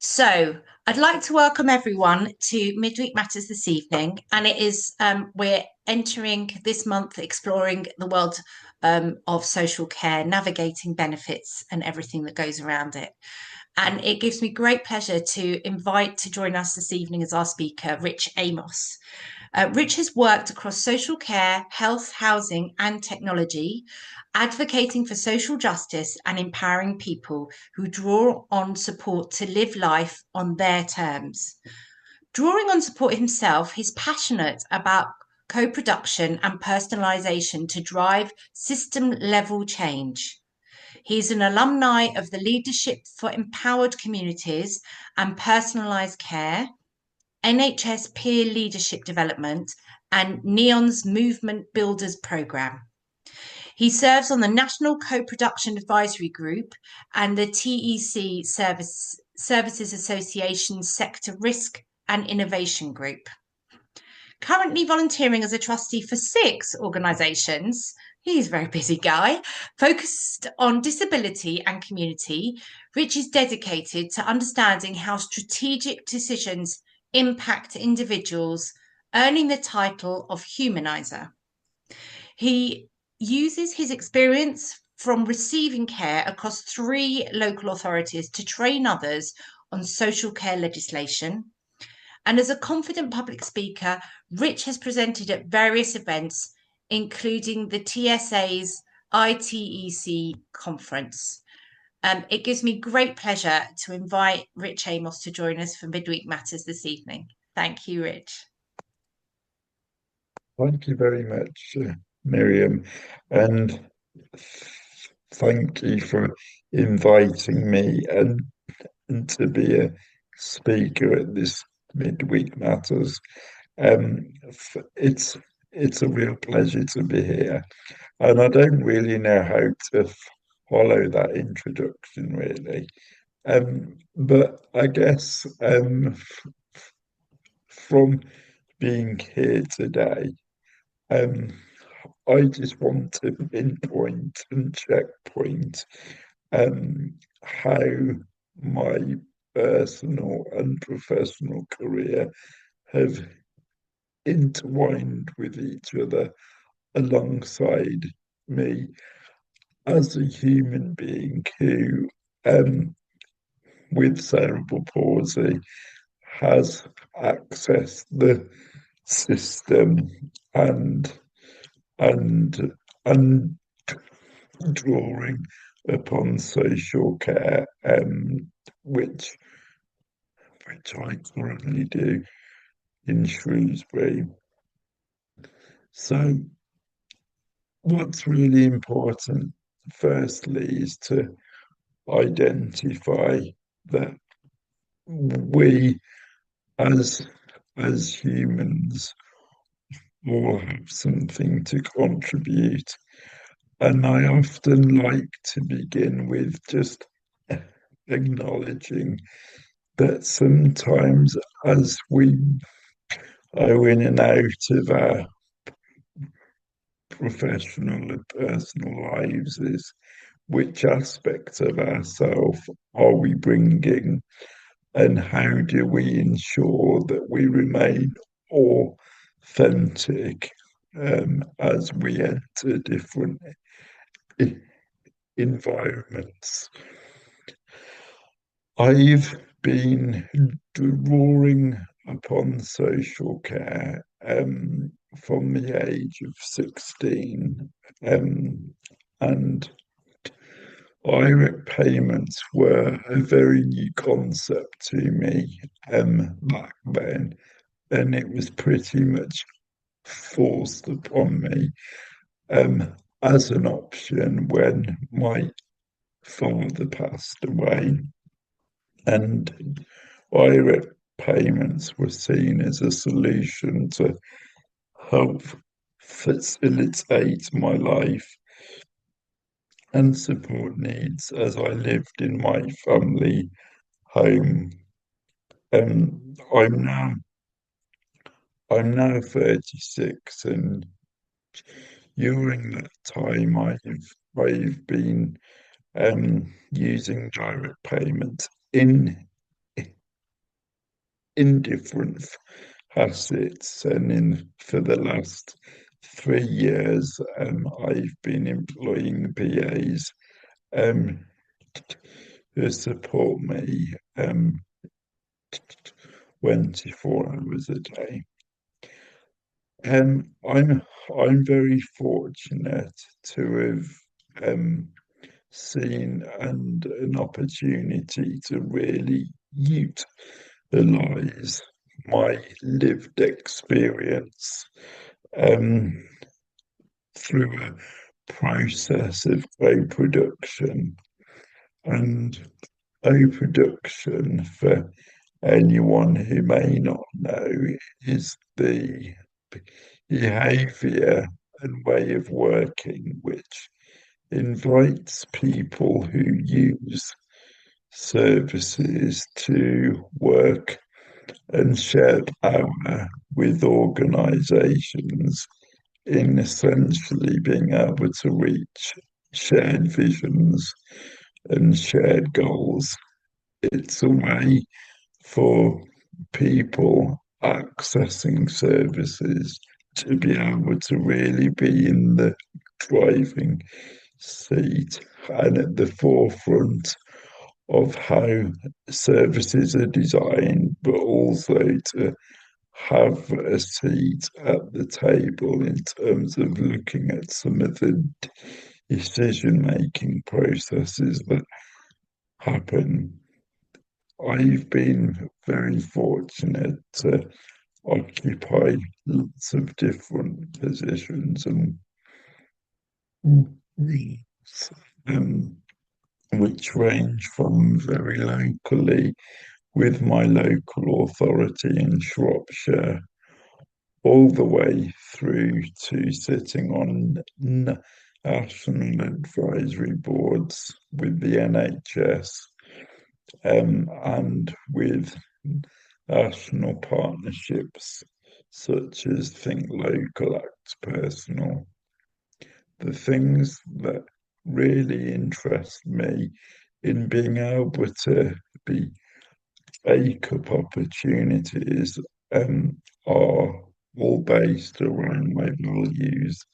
So, I'd like to welcome everyone to Midweek Matters this evening. And it is, we're entering this month exploring the world of social care, navigating benefits and everything that goes around it. And it gives me great pleasure to invite to join us this evening as our speaker, Rich Amos. Rich has worked across social care, health, housing, and technology, advocating for social justice and empowering people who draw on support to live life on their terms. Drawing on support himself, he's passionate about co production and personalisation to drive system level change. He's an alumni of the Leadership for Empowered Communities and Personalised Care, NHS Peer Leadership Development, and NEON's Movement Builders Programme. He serves on the National Co-Production Advisory Group and the Services Association Sector Risk and Innovation Group. Currently volunteering as a trustee for 6 organisations, he's a very busy guy, focused on disability and community. Rich is dedicated to understanding how strategic decisions impact individuals, earning the title of humanizer. He uses his experience from receiving care across 3 local authorities to train others on social care legislation. And as a confident public speaker, Rich has presented at various events, including the TSA's ITEC conference. It gives me great pleasure to invite Rich Amos to join us for Midweek Matters this evening. Thank you, Rich. Thank you very much, Miriam, and thank you for inviting me and to be a speaker at this Midweek Matters. It's a real pleasure to be here, and I don't really know how to follow that introduction really. But I guess from being here today. Um, I just want to pinpoint and checkpoint how my personal and professional career have intertwined with each other alongside me as a human being who, um, with cerebral palsy, has accessed the system and and and drawing upon social care, which which I currently do in Shrewsbury. So, what's really important, firstly, is to identify that we, as as humans, all have something to contribute. And I often like to begin with just acknowledging that sometimes as we go in and out of our professional and personal lives is which aspects of ourselves are we bringing and how do we ensure that we remain authentic as we enter different environments. I've been drawing upon social care from the age of 16, and direct payments were a very new concept to me back then, and it was pretty much forced upon me as an option when my father passed away, and direct payments were seen as a solution to help facilitate my life and support needs as I lived in my family home. And I'm now 36, and during that time I've been using direct payment in in different facets. And for the last 3 years, I've been employing PAs um, to support me 24 hours a day. I'm very fortunate to have seen and an opportunity to really utilize my lived experience um, through a process of co-production. And co-production, for anyone who may not know, is the behavior and way of working which invites people who use services to work and share power with organizations in essentially being able to reach shared visions and shared goals. It's a way for people accessing services to be able to really be in the driving seat and at the forefront of how services are designed, but also to have a seat at the table in terms of looking at some of the decision making processes that happen. I've been very fortunate to occupy lots of different positions and roles, um, which range from very locally with my local authority in Shropshire, all the way through to sitting on national advisory boards with the NHS, and with national partnerships such as Think Local, Act Personal. The things that really interest me in being able to be take up opportunities are all based around my values.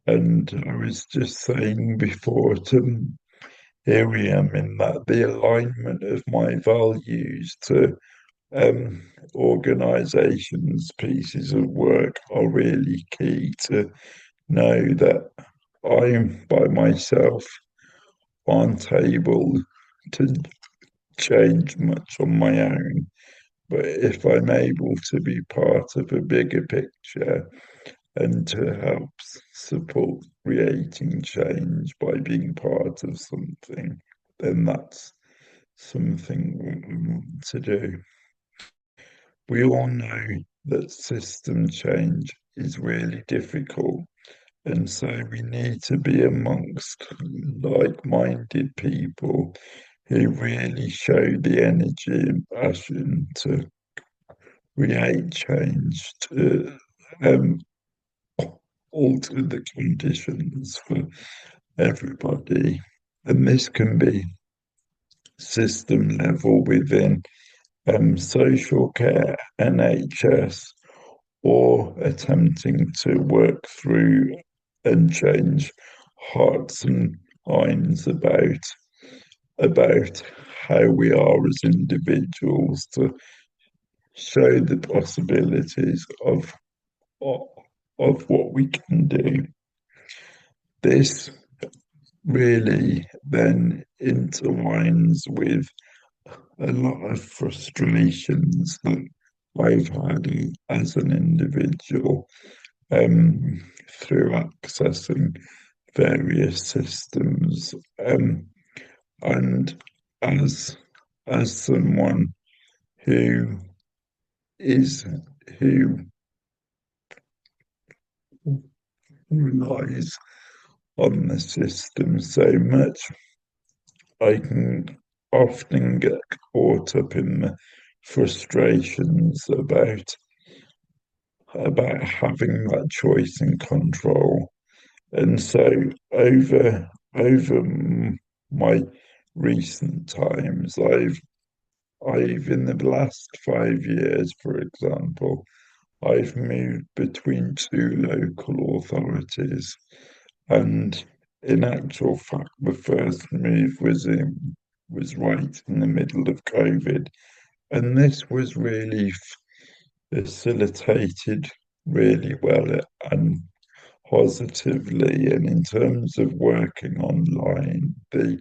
And I was just saying before to Miriam in that the alignment of my values to organisations' pieces of work are really key to know that I, by myself, aren't able to change much on my own. But if I'm able to be part of a bigger picture and to help support creating change by being part of something, then that's something we want to do. We all know that system change is really difficult, and so we need to be amongst like minded people who really show the energy and passion to create change, to um, alter the conditions for everybody. And this can be system level within social care, NHS, or attempting to work through and change hearts and minds about how we are as individuals to show the possibilities of what we can do. This really then intertwines with a lot of frustrations that I've had as an individual through accessing various systems, and as someone who is who relies on the system so much, I can often get caught up in the frustrations about having that choice and control. And so over my recent times, I've in the last 5 years, for example, I've moved between two local authorities, and in actual fact, the first move was right in the middle of COVID, and this was really facilitated really well and positively. And in terms of working online, the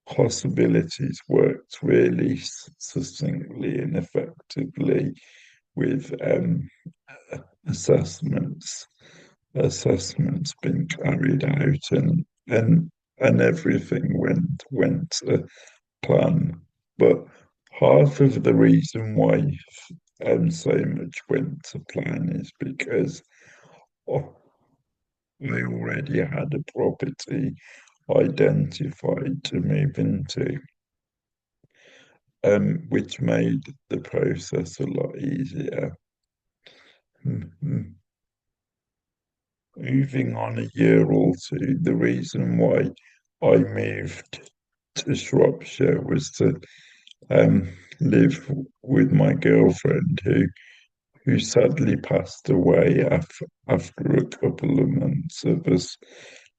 possibilities worked really succinctly and effectively with assessments assessments being carried out, and everything went to plan. But half of the reason why so much went to plan is because oh, I already had a property identified to move into, which made the process a lot easier. Moving on a year or two, the reason why I moved to Shropshire was to live with my girlfriend who sadly passed away after a couple of months of us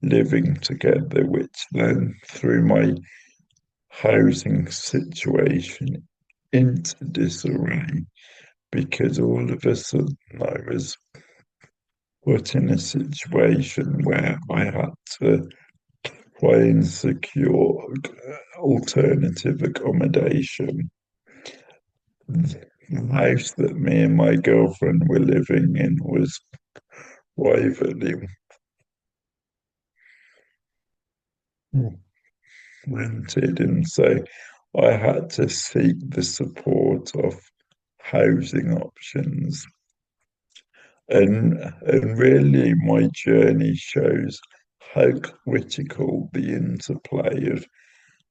living together, which then threw my housing situation into disarray because all of a sudden I was put in a situation where I had to try and secure alternative accommodation. The house that me and my girlfriend were living in was privately rented, and so I had to seek the support of housing options. And really, my journey shows how critical the interplay of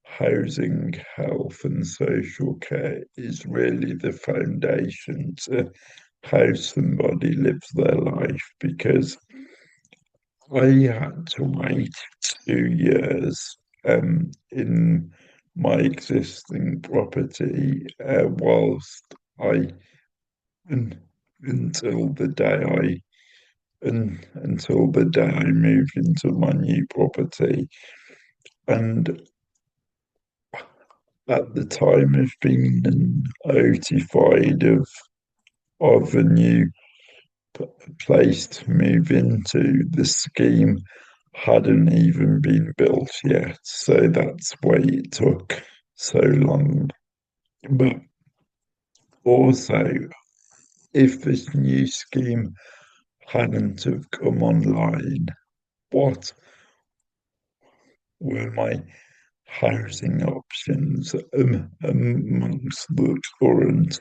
housing, health, and social care is really the foundation to how somebody lives their life. Because I had to wait 2 years in my existing property whilst I un, until the day until the day I moved into my new property. And at the time of being notified of a new place to move into, the scheme hadn't even been built yet. So that's why it took so long. But also, if this new scheme hadn't have come online, what were my housing options amongst the current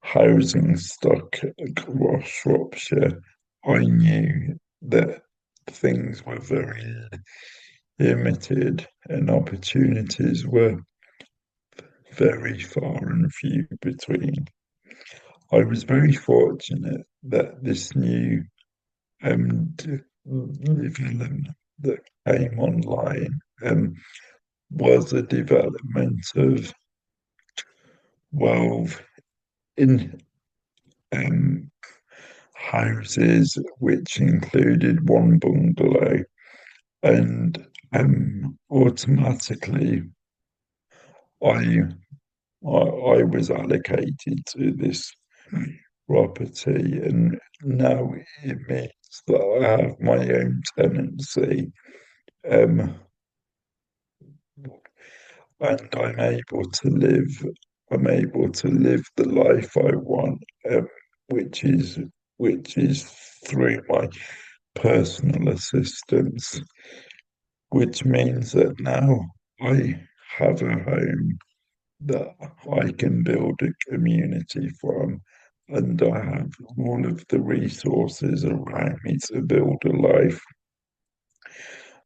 housing stock across Shropshire? I knew that things were very limited and opportunities were very far and few between. I was very fortunate that this new development that came online was a development of 12 in um, houses, which included one bungalow, and automatically I, I was allocated to this property, and now it means that I have my own tenancy, um, and I'm able to live the life I want, which is which is through my personal assistance, which means that now I have a home that I can build a community from, and I have all of the resources around me to build a life.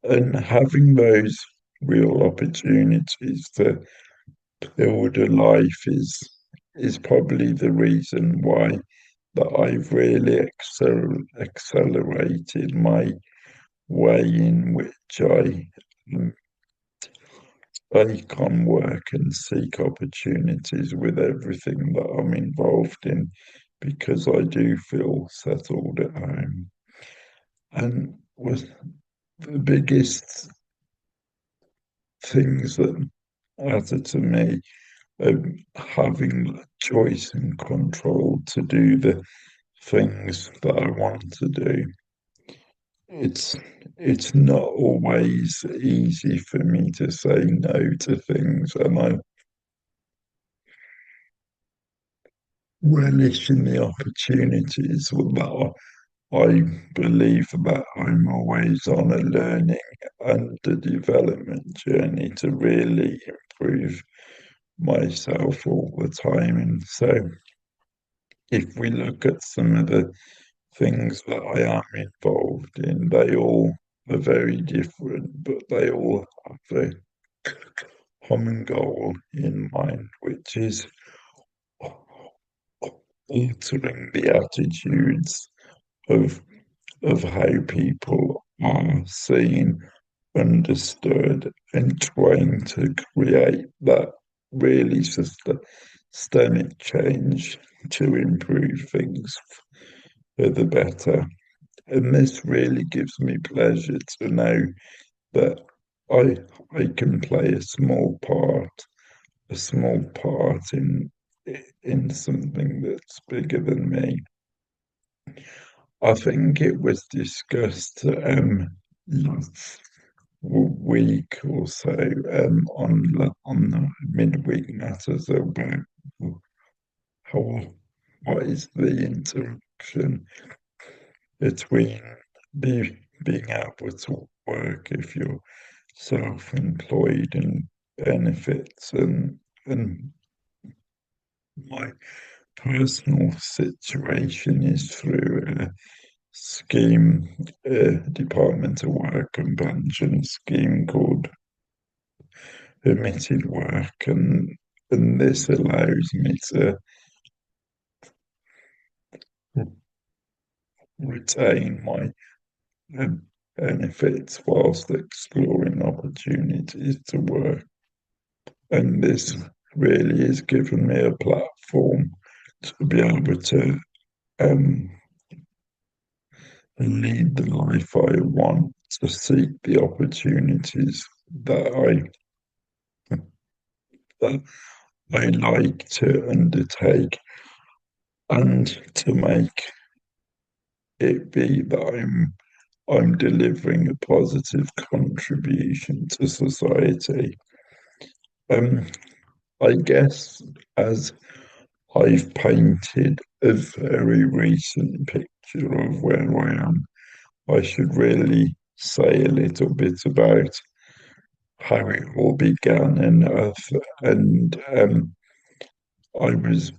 And having those real opportunities to build a life is probably the reason why that I've really accelerated my way in which I I can work and seek opportunities with everything that I'm involved in because I do feel settled at home. And was the biggest things that matter to me having choice and control to do the things that I want to do. It's it's not always easy for me to say no to things, and I relish in the opportunities that I believe that I'm always on a learning and a development journey to really improve myself all the time. And so, if we look at some of the things that I am involved in, they all are very different, but they all have a common goal in mind, which is altering the attitudes of how people are seen, understood, and trying to create that really systemic change to improve things for the better. And this really gives me pleasure to know that I I can play a small part in something that's bigger than me. I think it was discussed last week or so on the midweek matters about how what is the interaction between being able to work if you're self-employed and benefits and my personal situation is through a scheme, a Department of Work and Pension scheme called Permitted Work, and this allows me to retain my benefits whilst exploring opportunities to work. And this really has given me a platform to be able to um, lead the life I want, to seek the opportunities that I like to undertake, and to make it be that I'm delivering a positive contribution to society. Um, I guess as I've painted a very recent picture of where I am, I should really say a little bit about how it all began. And I was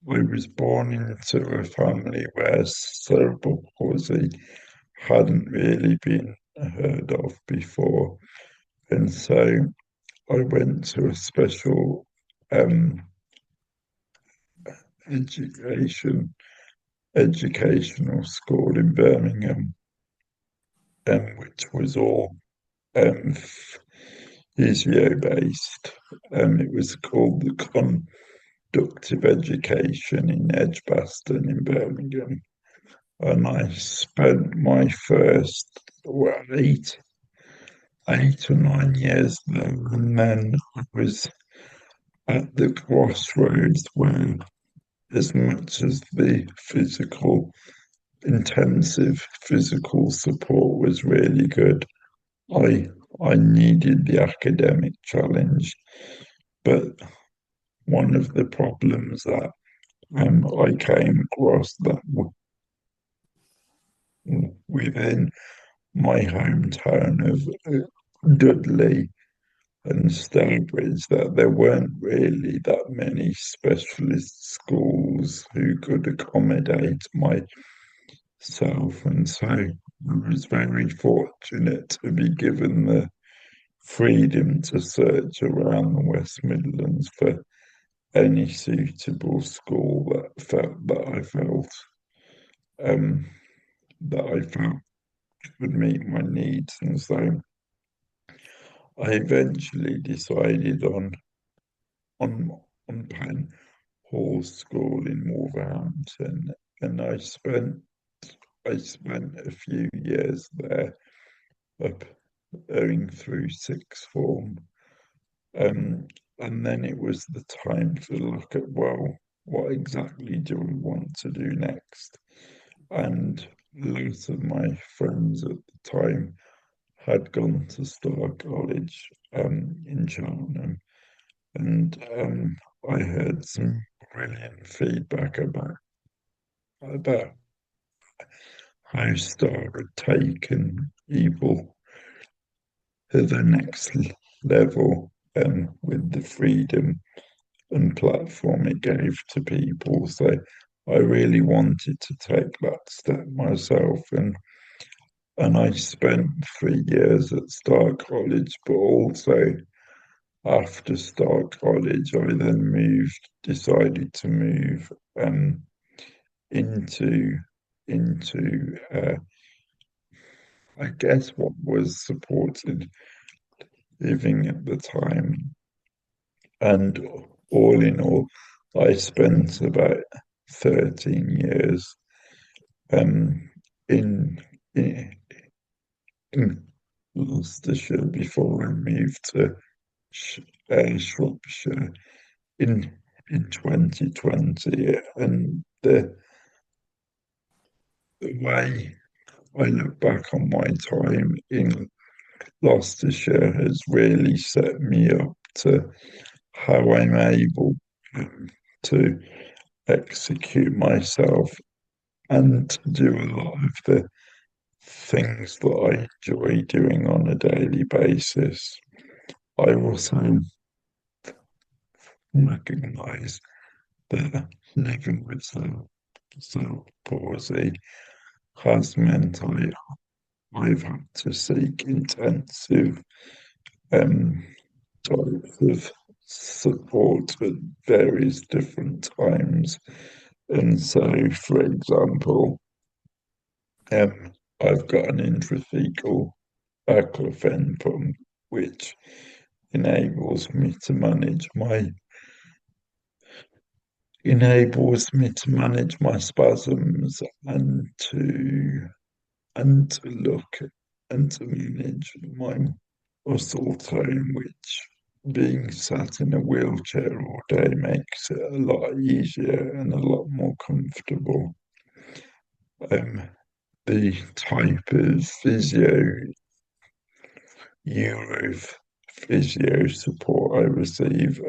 I was born into a family where cerebral palsy hadn't really been heard of before, and so I went to a special um, education educational school in Birmingham, which was all um, physio based. It was called the Conductive Education in Edgbaston in Birmingham, and I spent my first eight or 9 years there, and then I was at the crossroads where, as much as the intensive physical support was really good, I I needed the academic challenge. But one of the problems that I came across that within my hometown of Dudley and Stonebridge, that there weren't really that many specialist schools who could accommodate myself. And so I was very fortunate to be given the freedom to search around the West Midlands for any suitable school um, that I felt would meet my needs. And so I eventually decided on on Penn Hall School in Wolverhampton, and I spent a few years there, up going through sixth form. Um, and then it was the time to look at, well, what exactly do we want to do next? And lots of my friends at the time had gone to Star College in Cheltenham, and I heard some brilliant feedback about how Star had taken people to the next level with the freedom and platform it gave to people. So I really wanted to take that step myself, and I spent 3 years at Star College, but also after Star College, I then decided to move into into I guess what was supported living at the time. And all in all, I spent about 13 years um, in, in, in Gloucestershire before I moved to Shropshire in in 2020. And the way I look back on my time in Gloucestershire has really set me up to how I'm able to execute myself and to do a lot of the things that I enjoy doing on a daily basis. I also recognise that living with cerebral palsy has meant I've had to seek intensive um, types of support at various different times. And so, for example, um, I've got an intrathecal baclofen pump, which enables me to manage my spasms and to look and to manage my muscle tone, which being sat in a wheelchair all day makes it a lot easier and a lot more comfortable. Um, the type of Euro physio support I receive,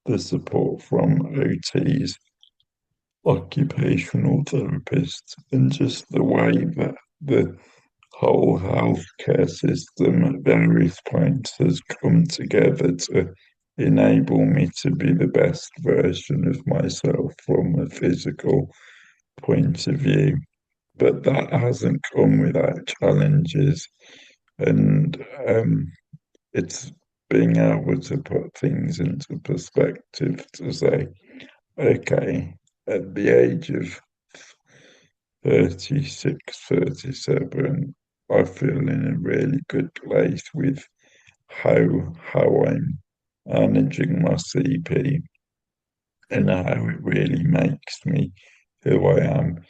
the support from OTs, occupational therapists, and just the way that the whole healthcare system at various points has come together to enable me to be the best version of myself from a physical point of view. But that hasn't come without challenges, and it's being able to put things into perspective to say, okay, at the age of 36, 37, I feel in a really good place with how I'm managing my CP and how it really makes me who I am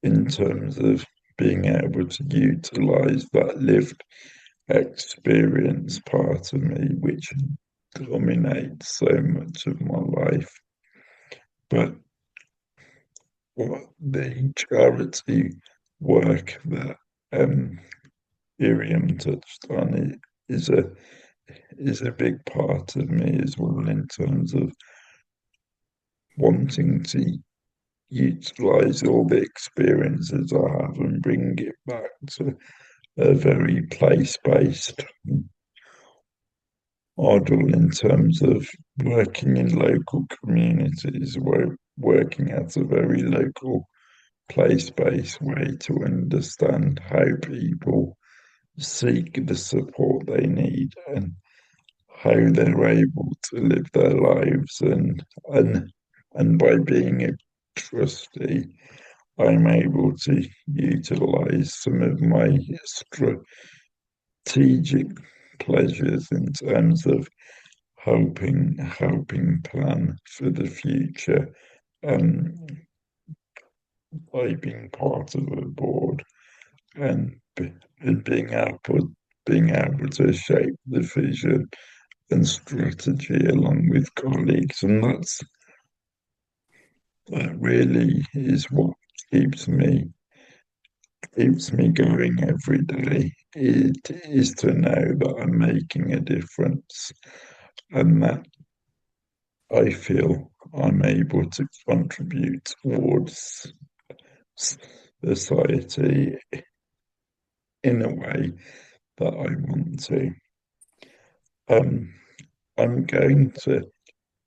in terms of being able to utilize that lived experience part of me, which dominates so much of my life. But what the charity work that Miriam touched on is a big part of me as well in terms of wanting to utilize all the experiences I have and bring it back to a very place-based model in terms of working in local communities, working at a very local place-based way to understand how people seek the support they need and how they're able to live their lives, and by being a trustee, I'm able to utilize some of my strategic pleasures in terms of helping plan for the future. Um, by being part of a board and, and being able to shape the vision and strategy along with colleagues, and that really is what keeps me keeps me going every day. It is to know that I'm making a difference and that I feel I'm able to contribute towards society in a way that I want to. Um, I'm going to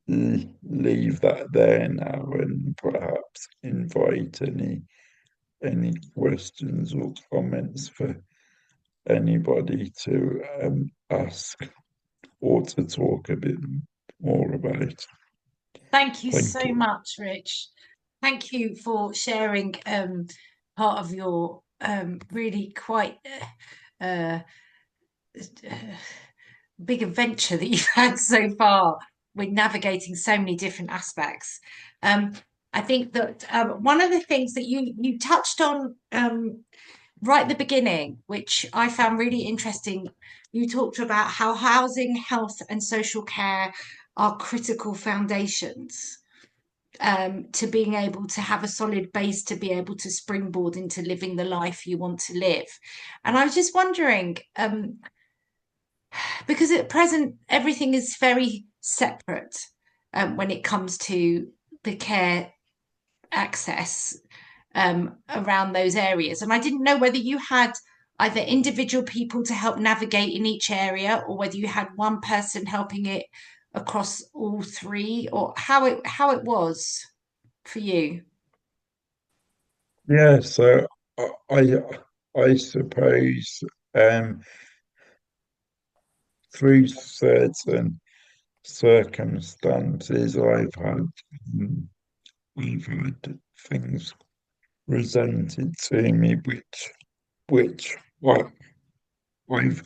leave that there now and perhaps invite any questions or comments for anybody to ask or to talk a bit more about. Thank you Thank so you. much, Rich. Thank you for sharing part of your really quite uh, big adventure that you've had so far with navigating so many different aspects. Um, I think that one of the things that you touched on right at the beginning, which I found really interesting, you talked about how housing, health, and social care are critical foundations to being able to have a solid base to be able to springboard into living the life you want to live. And I was just wondering, because at present everything is very separate when it comes to the care access around those areas. And I didn't know whether you had either individual people to help navigate in each area or whether you had one person helping it across all three, or how it was for you. Yeah, so I suppose um, through certain circumstances, um, I've had things presented to me which I've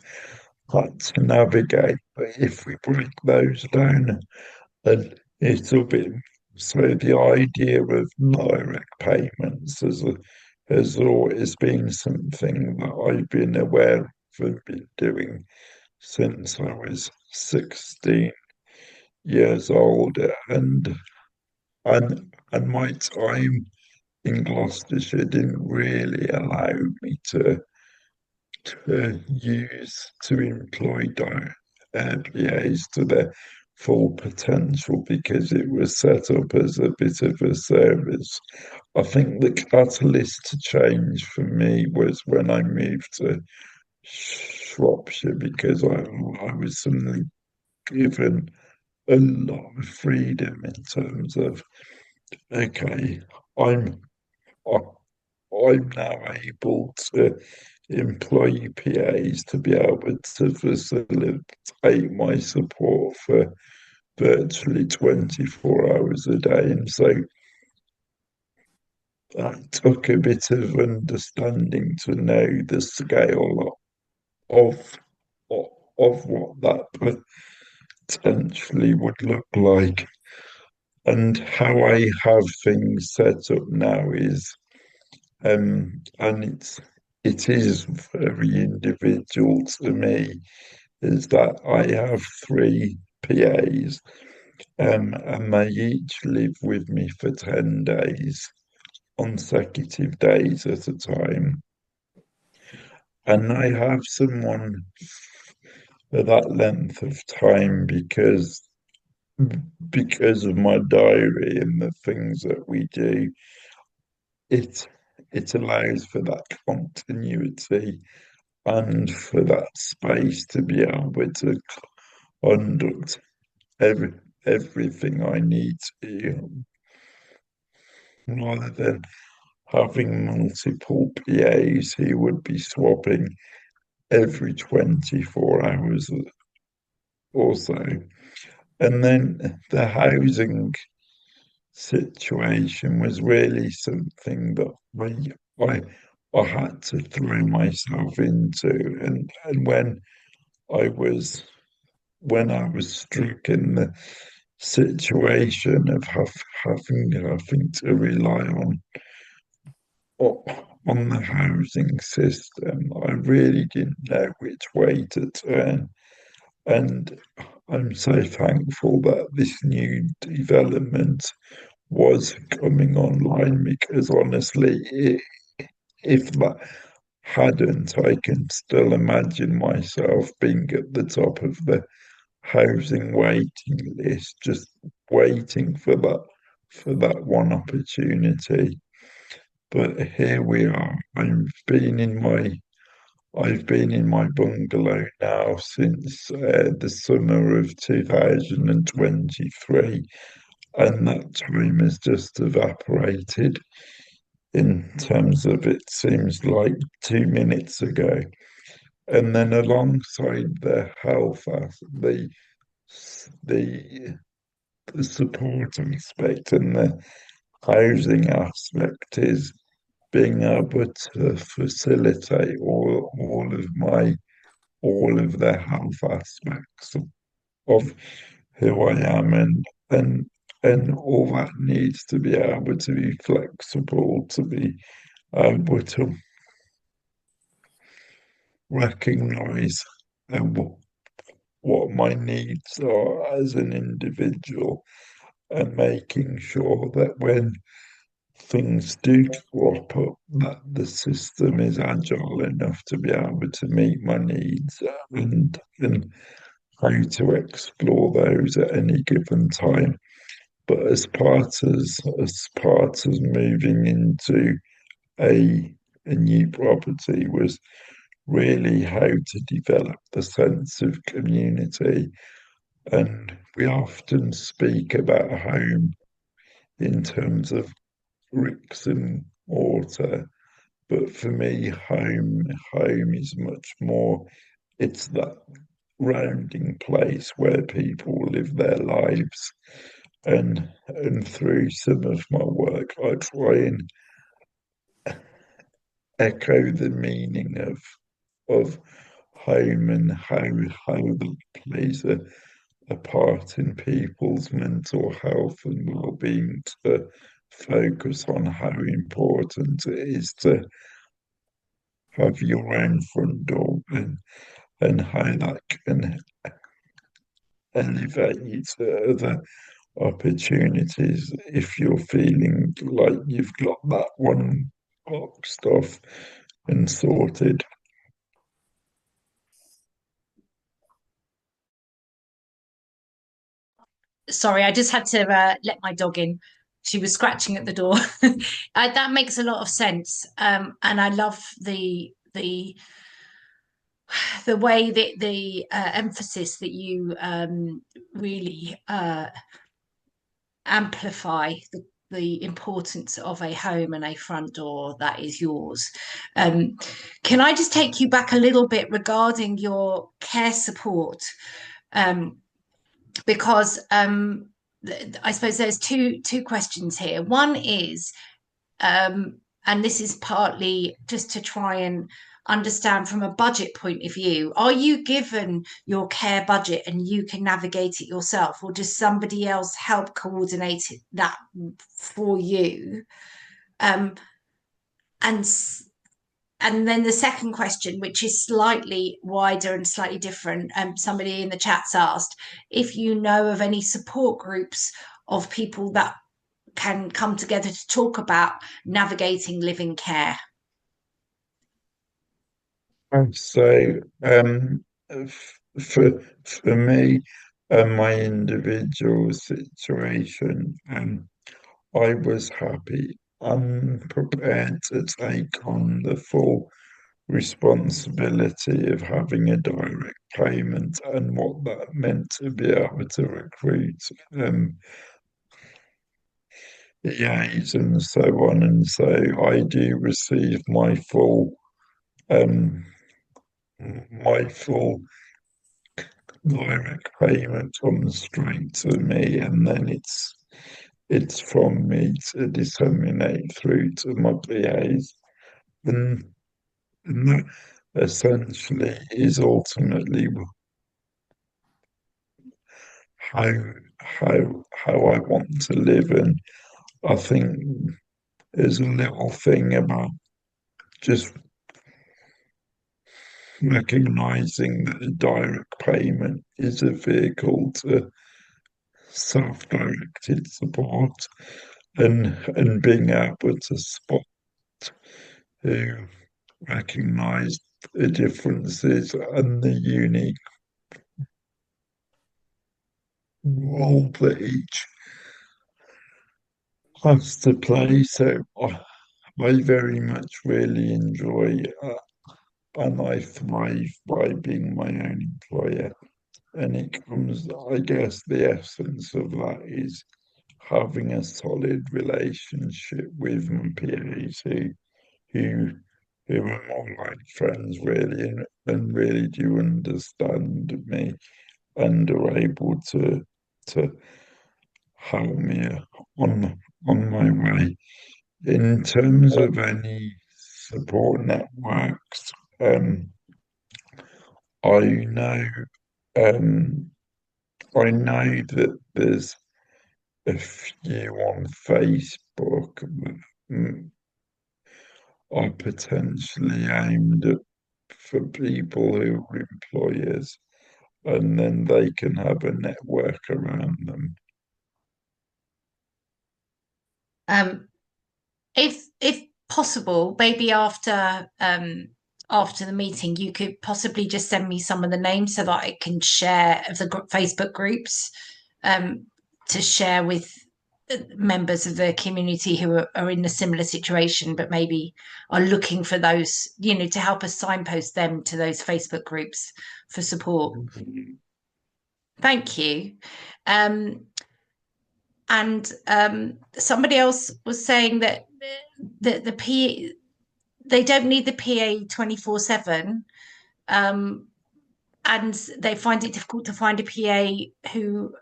had to navigate. But if we break those down a little bit, so the idea of direct payments has always been something that I've been aware of and been doing since I was 16 years old, and my time in Gloucestershire didn't really allow me to employ PAs to their full potential because it was set up as a bit of a service. I think the catalyst to change for me was when I moved to Shropshire because I was suddenly given a lot of freedom in terms of okay, I'm I'm now able to employ PAs to be able to facilitate my support for virtually 24 hours a day. And so that took a bit of understanding to know the scale of, of what that potentially would look like. And how I have things set up now is and it is very individual to me, is that I have three PAs, and they each live with me for 10 days, consecutive days at a time. And I have someone for that length of time because of my diary and the things that we do. It it allows for that continuity and for that space to be able to conduct every, everything I need to, rather than having multiple PAs who would be swapping every 24 hours or so. And then the housing situation was really something that I, I had to throw myself into. And when I was when I was struck in the situation of having to rely o- on the housing system, I really didn't know which way to turn. And I'm so thankful that this new development was coming online because honestly, if that hadn't, I can still imagine myself being at the top of the housing waiting list, just waiting for that one opportunity. But here we are. I've been in my bungalow now since the summer of 2023, and that time has just evaporated in terms of it seems like 2 minutes ago. And then alongside the health, the the support aspect and the housing aspect is being able to facilitate all of the health aspects of who I am and all that needs to be able to be flexible, to be able to recognize what my needs are as an individual and making sure that when things do crop up, that the system is agile enough to be able to meet my needs and how to explore those at any given time. But as part as moving into a new property was really how to develop the sense of community. And we often speak about home in terms of bricks and mortar, but for me, home is much more. It's that rounding place where people live their lives. And through some of my work, I try and echo the meaning of home and how that plays a part in people's mental health and well-being, to focus on how important it is to have your own front door and how that can elevate you to other opportunities if you're feeling like you've got that one boxed off and sorted. Sorry, I just had to let my dog in. She was scratching at the door. That makes a lot of sense, and I love the way that the emphasis that you really amplify the importance of a home and a front door that is yours. Um, can I just take you back a little bit regarding your care support? Um, because I suppose there's two questions here. One is, and this is partly just to try and understand from a budget point of view, are you given your care budget and you can navigate it yourself, or does somebody else help coordinate that for you? Um, and and then the second question, which is slightly wider and slightly different, somebody in the chat's asked if you know of any support groups of people that can come together to talk about navigating living care. So, for me and my individual situation, I was happy. I'm prepared to take on the full responsibility of having a direct payment and what that meant to be able to recruit EAs and so on. And so I do receive um my full direct payment comes straight to me, and then it's from me to disseminate through to my PAs. And, and that essentially is ultimately how I want to live. And I think there's a little thing about just recognizing that a direct payment is a vehicle to self-directed support, and being able to spot who recognize the differences and the unique role that each has to play. So I very much really enjoy, and I thrive by being my own employer. And it comes, I guess, the essence of that is having a solid relationship with my peers who who are more like friends really, and really do understand me and are able to help me on on my way. In terms of any support networks, um, I know um, I know that there's a few on Facebook that are potentially aimed at for people who are employers, and then they can have a network around them. Um, if possible, maybe after the meeting, you could possibly just send me some of the names so that I can share of the Facebook groups um, to share with members of the community who are in a similar situation, but maybe are looking for those, to help us signpost them to those Facebook groups for support. Thank you. Um, and somebody else was saying that the P they don't need the PA 24/7, and they find it difficult to find a PA who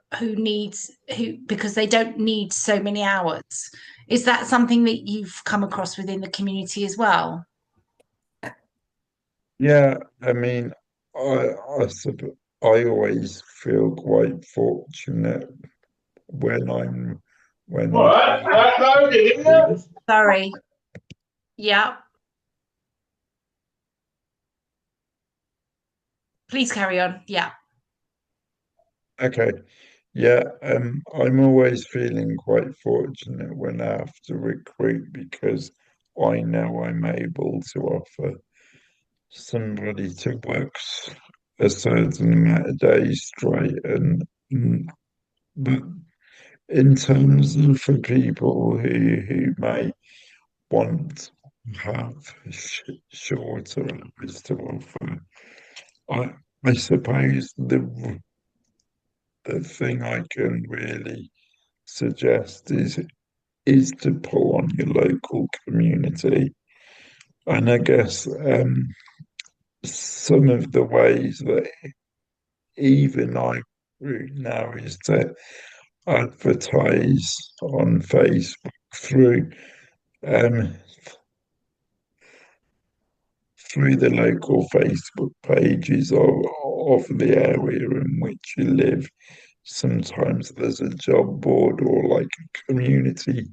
because they don't need so many hours. Is that something that you've come across within the community as well? Yeah, I mean, I always feel quite fortunate when I'm Sorry. Yeah. Please carry on. Yeah. okay. Yeah, I'm always feeling quite fortunate when I have to recruit because I know I'm able to offer somebody to work a certain amount of days straight, and but in terms of for people who may want to have shorter hours to offer, I I suppose the thing I can really suggest is to pull on your local community. And I guess some of the ways that even I do now is to advertise on Facebook um, through the local Facebook pages of the area in which you live. Sometimes there's a job board or like a community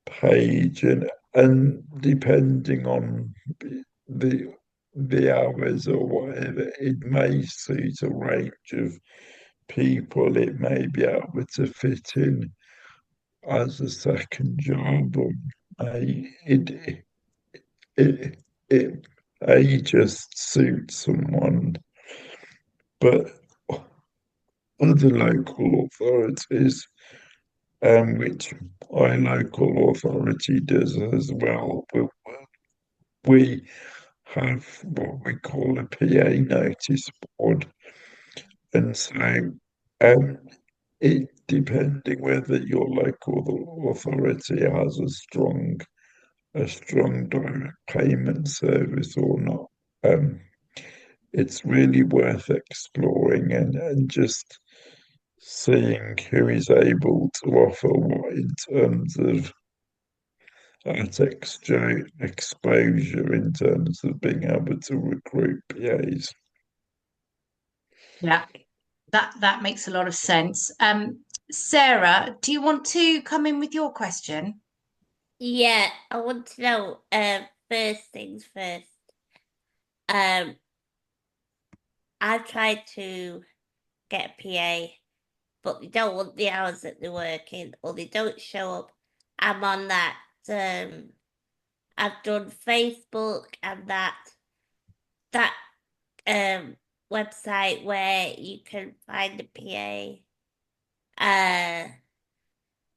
page, and depending on the the hours or whatever, it may suit a range of people. It may be able to fit in as a second job, or may it it may just suit someone. But other local authorities, which our local authority does as well, we have what we call a PA notice board. And so, um, it depending whether your local authority has a strong direct payment service or not, it's really worth exploring, and just seeing who is able to offer what in terms of that exposure in terms of being able to recruit PAs. Yeah. That makes a lot of sense. Sarah, do you want to come in with your question? Yeah, I want to know, first things first. Um, I've tried to get a PA, but they don't want the hours that they're working, or they don't show up. I'm on that. Um, I've done Facebook and that website where you can find a PA.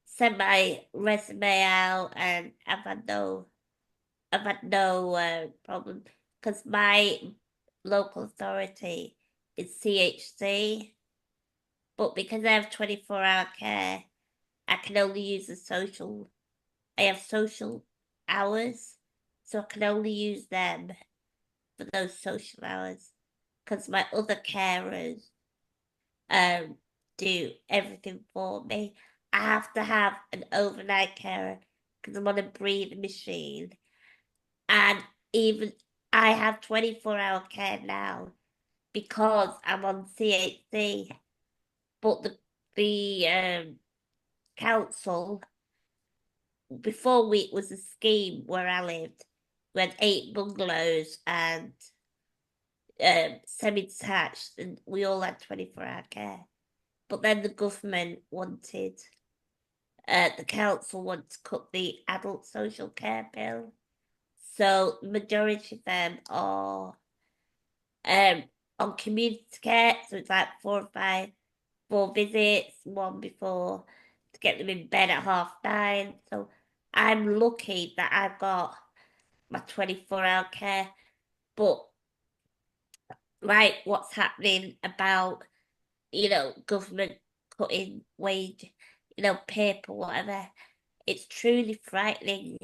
Send my resume out, and I've had no problem because my local authority is CHC, but because I have 24-hour care, I can only use I have social hours, so I can only use them for those social hours because my other carers um do everything for me. I have to have an overnight carer because I'm on a breathing machine, and even I have 24-hour care now because I'm on CHC. But the council, before we, it was a scheme where I lived. We had 8 bungalows and semi-detached, and we all had 24-hour care. But then the government wanted, the council wanted to cut the adult social care bill. So the majority of them are um on community care. So it's like 4 visits, one before to get them in bed at 9:30. So I'm lucky that I've got my 24-hour care. But like what's happening about, government cutting wage, paper, whatever, it's truly frightening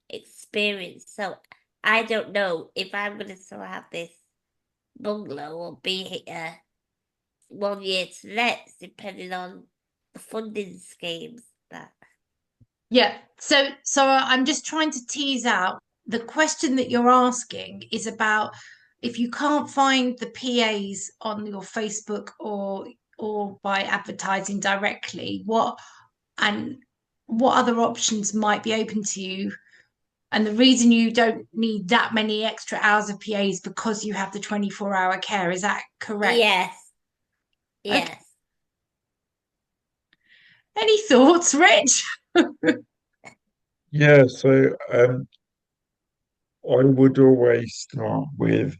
experience. So I don't know if I'm gonna still have this bungalow or be here one year to the next, depending on the funding schemes that Yeah. So I'm just trying to tease out the question that you're asking is about if you can't find the PAs on your Facebook or by advertising directly, and what other options might be open to you. And the reason you don't need that many extra hours of PAs because you have the 24-hour care. Is that correct? yes, Okay. yes. Any thoughts, Rich? Yeah, so I would always start with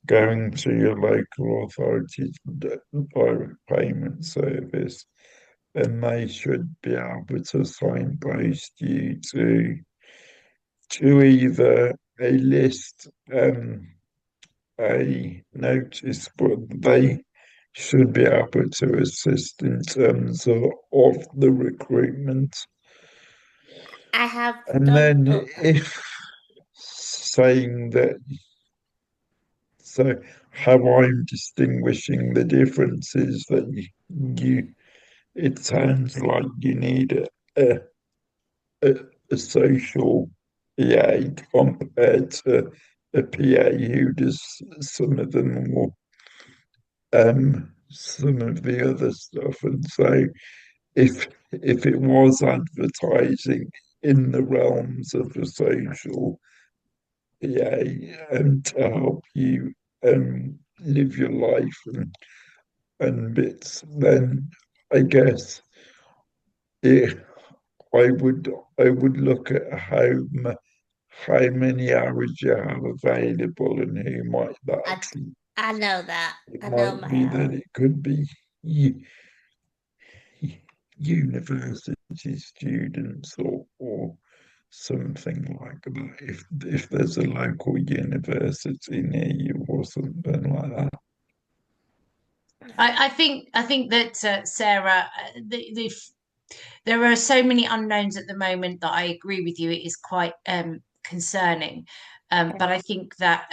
going to your local authority's direct payment service, and they should be able to signpost you to either a list, a notice, but they should be able to assist in terms of the recruitment. I have And done. then Oh, if saying that, so how I'm distinguishing the differences that it sounds like you need a, a, a social PA compared to a PA who does some of the more some of the other stuff. And so if it was advertising in the realms of a social PA and to help you live your life and bits, then I guess it, I would look at how many hours you have available and who might that I be. I know that. It I know might my be that hours. it could be university students or something like that. If there's a local university near you or something like that. I think that Sarah, there are so many unknowns at the moment that I agree with you. It is quite concerning, but I think that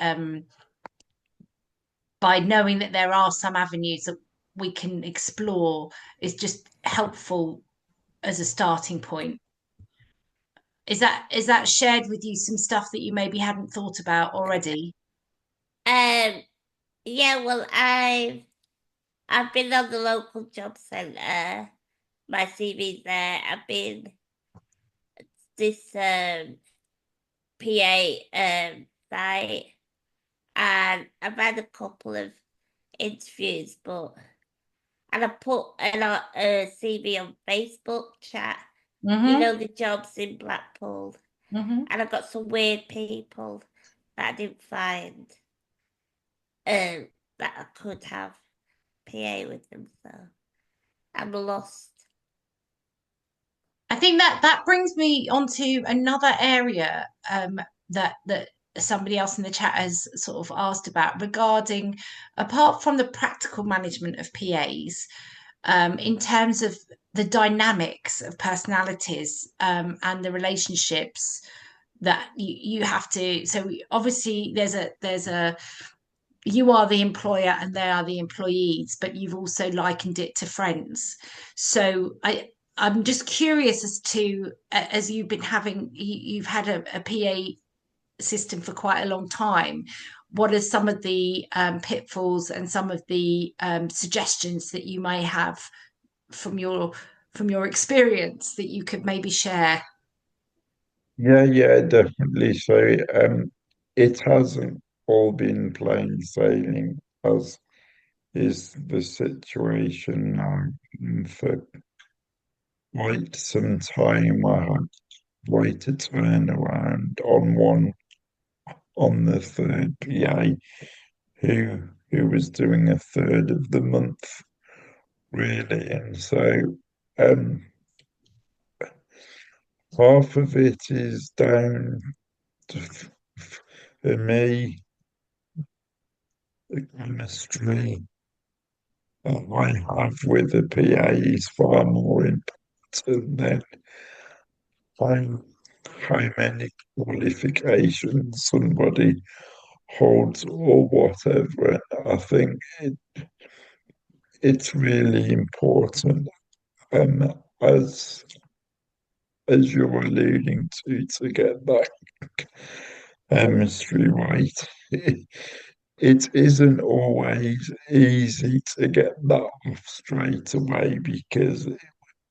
by knowing that there are some avenues that we can explore is just helpful as a starting point. Is that shared with you some stuff that you maybe hadn't thought about already? Um, yeah. Well, I've been on the local job centre. My CV's there. I've been this PA site, and I've had a couple of interviews, and I put a CV on Facebook chat. You know, the jobs in Blackpool, Mm-hmm. and I got some weird people that I didn't find that I could have PA with them. So I'm lost. I think that brings me onto another area that somebody else in the chat has sort of asked about regarding, apart from the practical management of PAs, in terms of the dynamics of personalities and the relationships that you have to. So obviously there's a you are the employer and they are the employees, but you've also likened it to friends. So I'm just curious as to, as you've been having, you've had a PA system for quite a long time. What are some of the pitfalls and some of the suggestions that you may have from your experience that you could maybe share? Yeah, definitely. So, it hasn't all been plain sailing, as is the situation now. For quite some time, I had quite a turnaround on the third PA who was doing a third of the month, really. And so, um, half of it is down to, for me, the chemistry that I have with the PA is far more important than how, how many qualifications somebody holds or whatever. I think it's really important, um, as as you're alluding to get that chemistry right. It isn't always easy to get that off straight away, because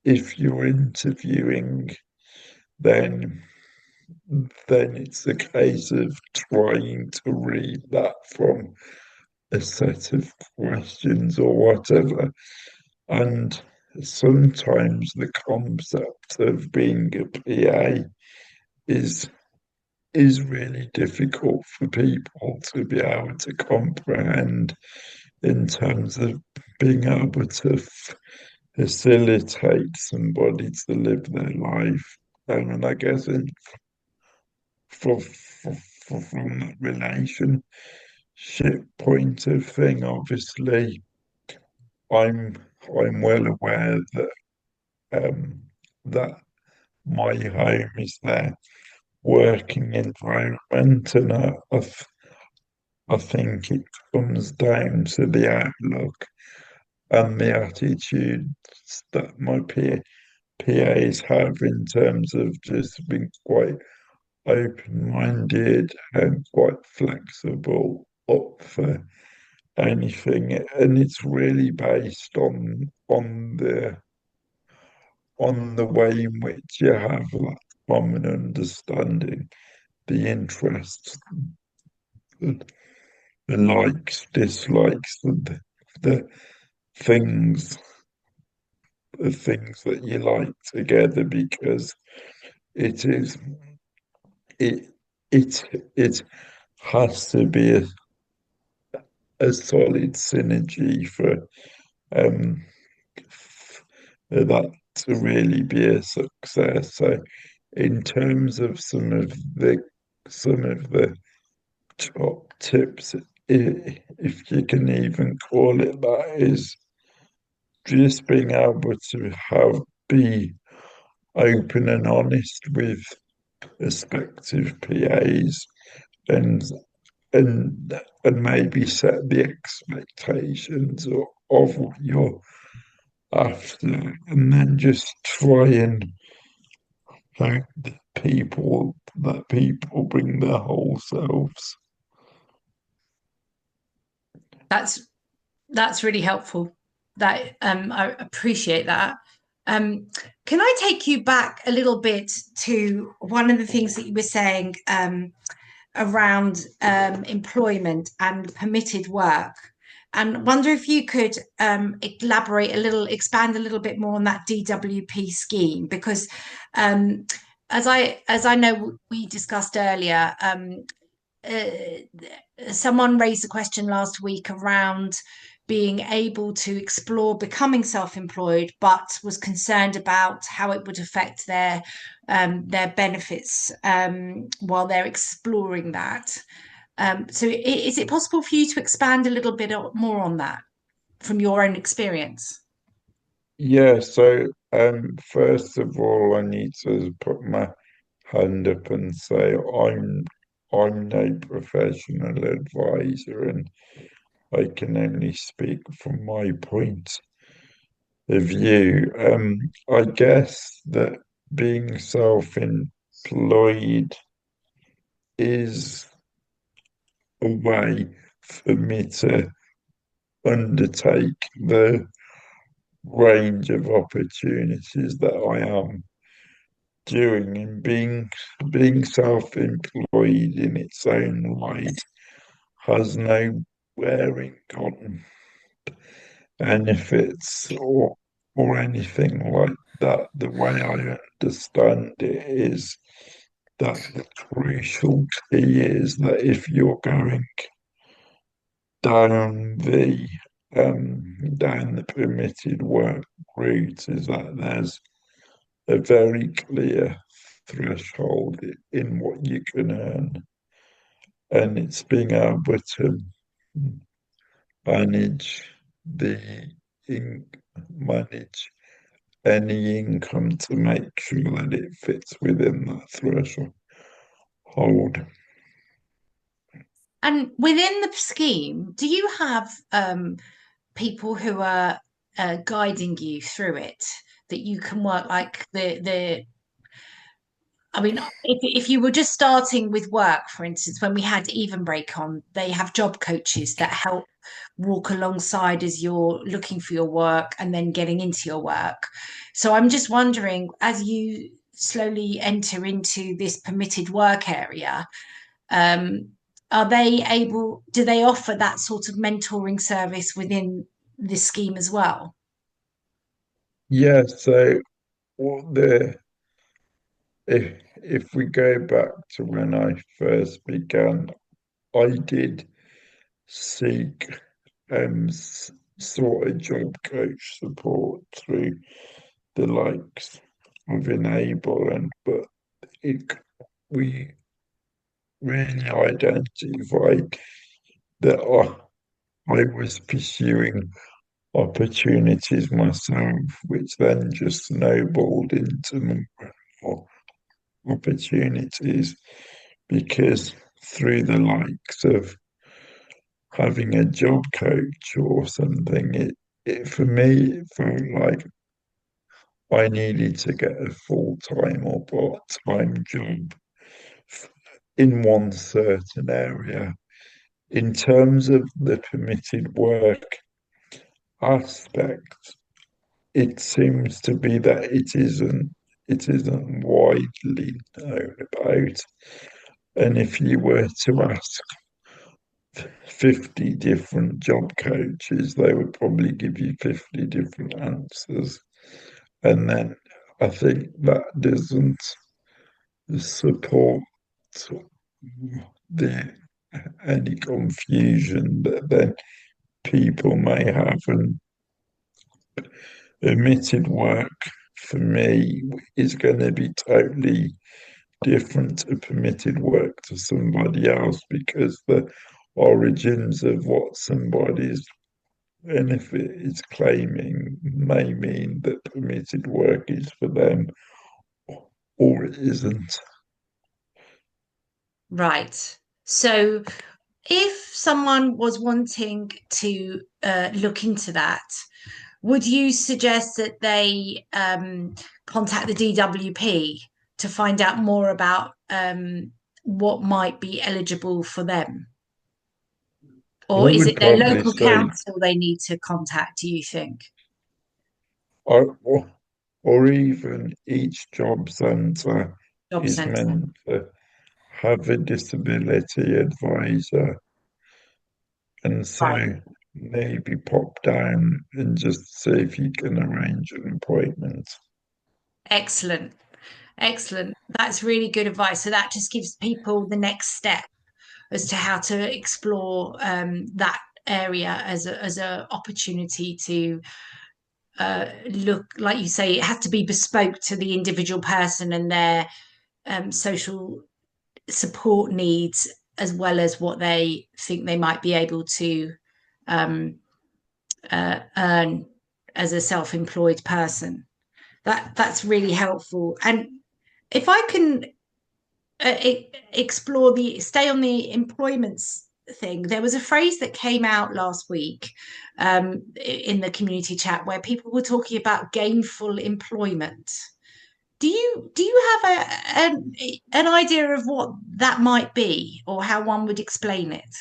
if you're interviewing, then then it's a case of trying to read that from a set of questions or whatever. And sometimes the concept of being a PA is is really difficult for people to be able to comprehend, in terms of being able to facilitate somebody to live their life. And I guess from that relationship point of thing, obviously, I'm I'm well aware that um, that my home is their working environment, and I think it comes down to the outlook and the attitudes that my PAs have, in terms of just being quite open-minded and quite flexible, up for anything. And it's really based on the way in which you have that common understanding, the interests, the, the likes, dislikes, the things the things that you like together, because it is it it it has to be a solid synergy um for that to really be a success. So, in terms of some of the top tips, if you can even call it that, is just being able to be open and honest with respective PAs, and and maybe set the expectations of what you're after, and then just try and hope that people bring their whole selves. That's really helpful. That I appreciate that. Um, can I take you back a little bit to one of the things that you were saying around employment and permitted work? And wonder if you could elaborate a little, expand a little bit more on that DWP scheme, because um, as I know we discussed earlier, someone raised a question last week around being able to explore becoming self-employed, but was concerned about how it would affect their benefits while they're exploring that. So, is it possible for you to expand a little bit more on that from your own experience? Yeah, so first of all, I need to put my hand up and say I'm no professional advisor, and I can only speak from my point of view. I guess that being self-employed is a way for me to undertake the range of opportunities that I am doing, and being self-employed in its own right has no bearing on benefits or anything like that. The way I understand it is that the crucial key is that if you're going down the permitted work route, is that there's a very clear threshold in what you can earn, and it's being able to manage the in, manage any income to make sure that it fits within that threshold. And within the scheme, do you have people who are guiding you through it that you can work like the I mean, if you were just starting with work, for instance, when we had Even Break on, they have job coaches that help walk alongside as you're looking for your work and then getting into your work. So I'm just wondering, as you slowly enter into this permitted work area, um, are they able, do they offer that sort of mentoring service within this scheme as well? Yeah, so what the if we go back to when I first began, I did seek sort of job coach support through the likes of Enable, and but it, we really identified that I was pursuing opportunities myself, which then just snowballed into more opportunities, because through the likes of having a job coach or something, it for me it felt like I needed to get a full-time or part-time job in one certain area. In terms of the permitted work aspect, it seems to be that it isn't widely known about. And if you were to ask 50 different job coaches, they would probably give you 50 different answers. And then I think that doesn't support the any confusion that then people may have. And admitted work for me is going to be totally different to permitted work to somebody else, because the origins of what somebody's benefit is claiming may mean that permitted work is for them or it isn't. Right. So if someone was wanting to look into that, would you suggest that they contact the DWP to find out more about what might be eligible for them? Or I is would it their probably local say, council they need to contact, do you think? or even each job centre Job is centre. meant to have a disability advisor, and Right. so maybe pop down and just see if you can arrange an appointment. Excellent. Excellent. That's really good advice. So that just gives people the next step as to how to explore that area as a opportunity to look, like you say, it has to be bespoke to the individual person and their social support needs, as well as what they think they might be able to um, earn as a self-employed person. That's really helpful. And if I can explore the stay on the employments thing, there was a phrase that came out last week in the community chat where people were talking about gainful employment. Do you have an idea of what that might be or how one would explain it?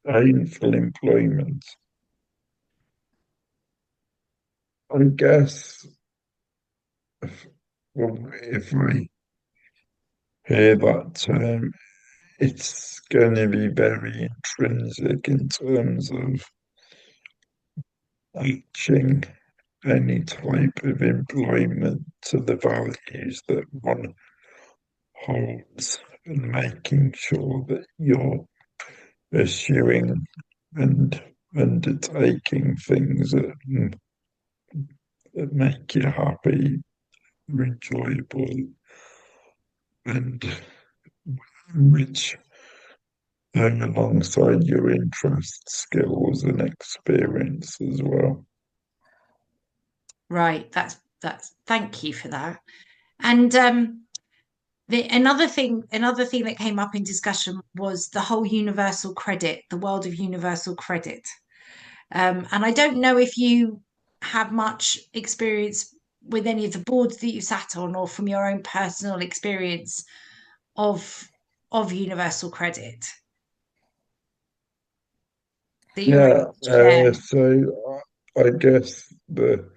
Gainful employment. I guess, well, if I hear that term, it's going to be very intrinsic in terms of matching any type of employment to the values that one holds and making sure that you're pursuing and undertaking things that make you happy, enjoyable, and which go alongside your interests, skills, and experience as well. Right, that's thank you for that. And another thing that came up in discussion was the whole universal credit, the world of universal credit. And I don't know if you have much experience with any of the boards that you sat on, or from your own personal experience of universal credit that you're able Yeah, to share. I guess the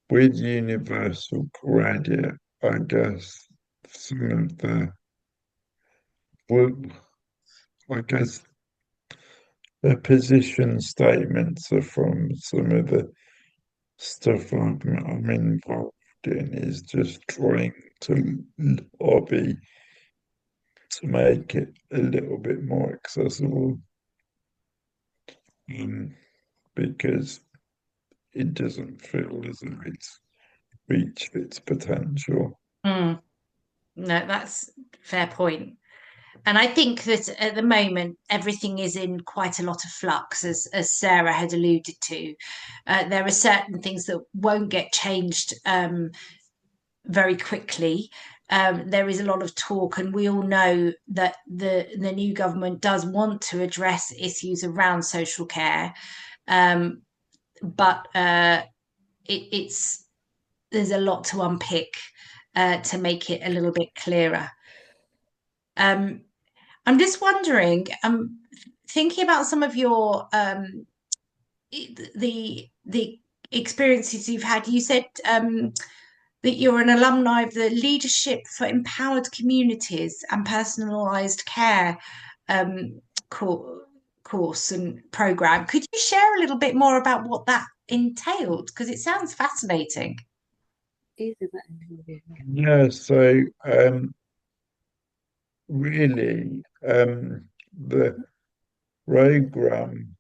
with universal credit, I guess some of the well, I guess the position statements are from some of the stuff I'm involved in is just trying to lobby to make it a little bit more accessible, um, because it doesn't feel as if it's reached its potential. Mm, no, that's a fair point. And I think that at the moment, everything is in quite a lot of flux, as Sarah had alluded to. There are certain things that won't get changed very quickly. There is a lot of talk, and we all know that the new government does want to address issues around social care, um, but it's there's a lot to unpick to make it a little bit clearer. Um, I'm just wondering, thinking about some of your the experiences you've had. You said that you're an alumni of the Leadership for Empowered Communities and Personalised Care um, cour course and program. Could you share a little bit more about what that entailed? Because it sounds fascinating. Yeah, so really, the program